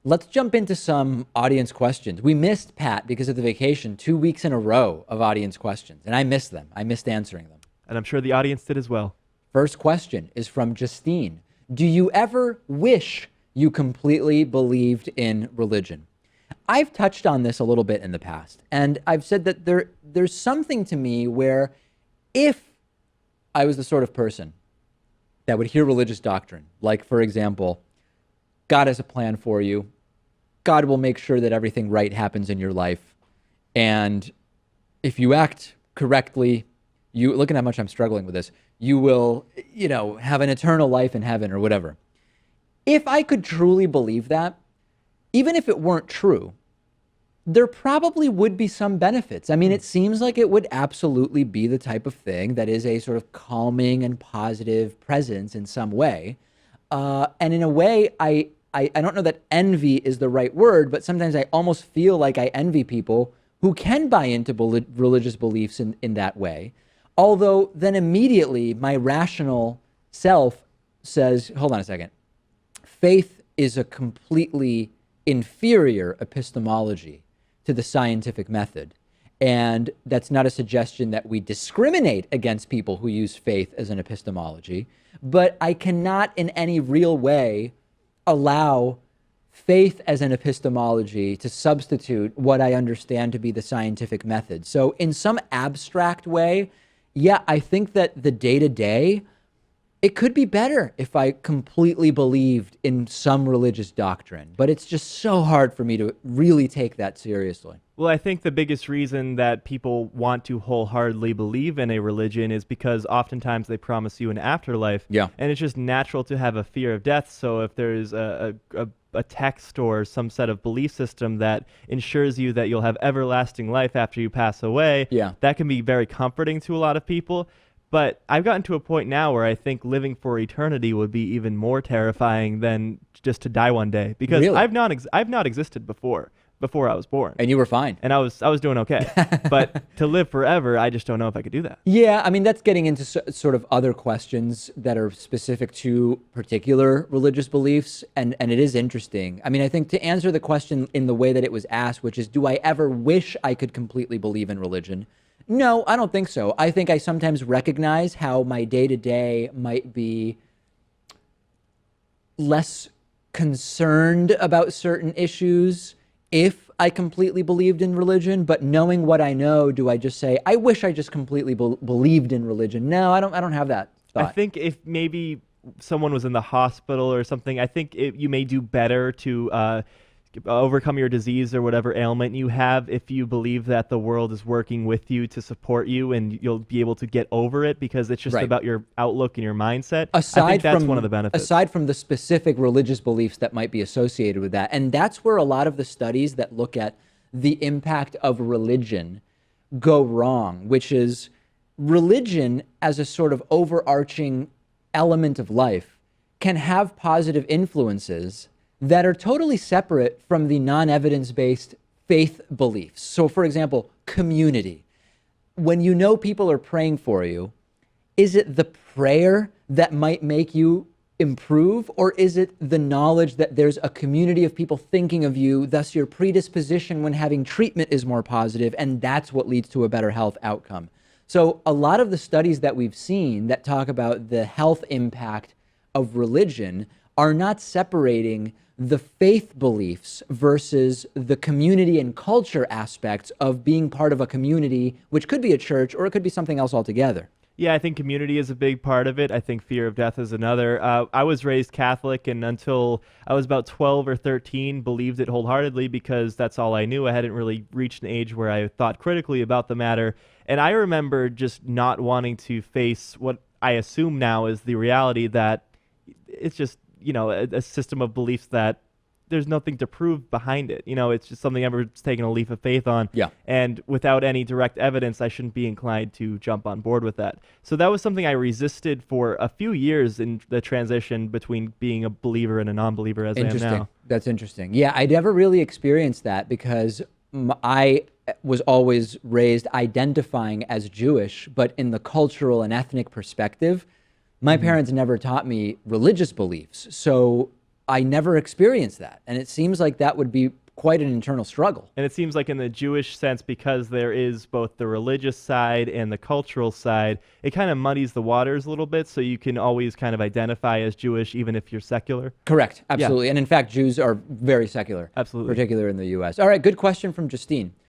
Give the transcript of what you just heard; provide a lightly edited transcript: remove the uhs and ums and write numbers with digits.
Let's jump into some audience questions. We missed, Pat, because of the vacation, 2 weeks in a row of audience questions, and I missed them. I missed answering them. And I'm sure the audience did as well. First question is from Justine. Do you ever wish you completely believed in religion? I've touched on this a little bit in the past, and I've said that there's something to me where if I was the sort of person that would hear religious doctrine, like, for example, God has a plan for you, God will make sure that everything right happens in your life, and if you act correctly, look at how much I'm struggling with this, you will, have an eternal life in heaven or whatever. If I could truly believe that, even if it weren't true, there probably would be some benefits. I mean, it seems like it would absolutely be the type of thing that is a sort of calming and positive presence in some way. And in a way, I don't know that envy is the right word, but sometimes I almost feel like I envy people who can buy into religious beliefs in that way. Although then immediately my rational self says, hold on a second, faith is a completely inferior epistemology to the scientific method. And that's not a suggestion that we discriminate against people who use faith as an epistemology, but I cannot in any real way allow faith as an epistemology to substitute what I understand to be the scientific method. So in some abstract way, yeah, I think that the day-to-day, it could be better if I completely believed in some religious doctrine, but it's just so hard for me to really take that seriously. Well, I think the biggest reason that people want to wholeheartedly believe in a religion is because oftentimes they promise you an afterlife. Yeah. And it's just natural to have a fear of death. So if there's a text or some set of belief system that ensures you that you'll have everlasting life after you pass away, that can be very comforting to a lot of people. But I've gotten to a point now where I think living for eternity would be even more terrifying than just to die one day, because Really? I've not existed before I was born. And you were fine. And I was doing okay. But to live forever, I just don't know if I could do that. Yeah, I mean, that's getting into sort of other questions that are specific to particular religious beliefs, and it is interesting. I mean, I think to answer the question in the way that it was asked, which is, do I ever wish I could completely believe in religion? No, I don't think so. I think I sometimes recognize how my day-to-day might be less concerned about certain issues if I completely believed in religion. But knowing what I know, do I just say, I wish I just completely believed in religion? No, I don't have that thought. I think if maybe someone was in the hospital or something, I think you may do better to overcome your disease or whatever ailment you have if you believe that the world is working with you to support you, and you'll be able to get over it because it's just about your outlook and your mindset. I think that's one of the benefits. Aside from the specific religious beliefs that might be associated with that, and that's where a lot of the studies that look at the impact of religion go wrong, which is religion as a sort of overarching element of life can have positive influences that are totally separate from the non-evidence-based faith beliefs. So, for example, community. When you know people are praying for you, is it the prayer that might make you improve, or is it the knowledge that there's a community of people thinking of you, thus your predisposition when having treatment is more positive, and that's what leads to a better health outcome? So a lot of the studies that we've seen that talk about the health impact of religion are not separating the faith beliefs versus the community and culture aspects of being part of a community, which could be a church or it could be something else altogether. Yeah, I think community is a big part of it. I think fear of death is another. I was raised Catholic, and until I was about 12 or 13, believed it wholeheartedly because that's all I knew. I hadn't really reached an age where I thought critically about the matter. And I remember just not wanting to face what I assume now is the reality that it's just, a system of beliefs that there's nothing to prove behind it. It's just something everyone's taken a leap of faith on. Yeah. And without any direct evidence, I shouldn't be inclined to jump on board with that. So that was something I resisted for a few years in the transition between being a believer and a non-believer as I am now. That's interesting. Yeah, I never really experienced that because I was always raised identifying as Jewish, but in the cultural and ethnic perspective, my parents never taught me religious beliefs. So I never experienced that. And it seems like that would be quite an internal struggle. And it seems like in the Jewish sense, because there is both the religious side and the cultural side, it kind of muddies the waters a little bit, so you can always kind of identify as Jewish even if you're secular. Correct. Absolutely. And in fact, Jews are very secular. Absolutely. Particularly in the U.S. All right, good question from Justine.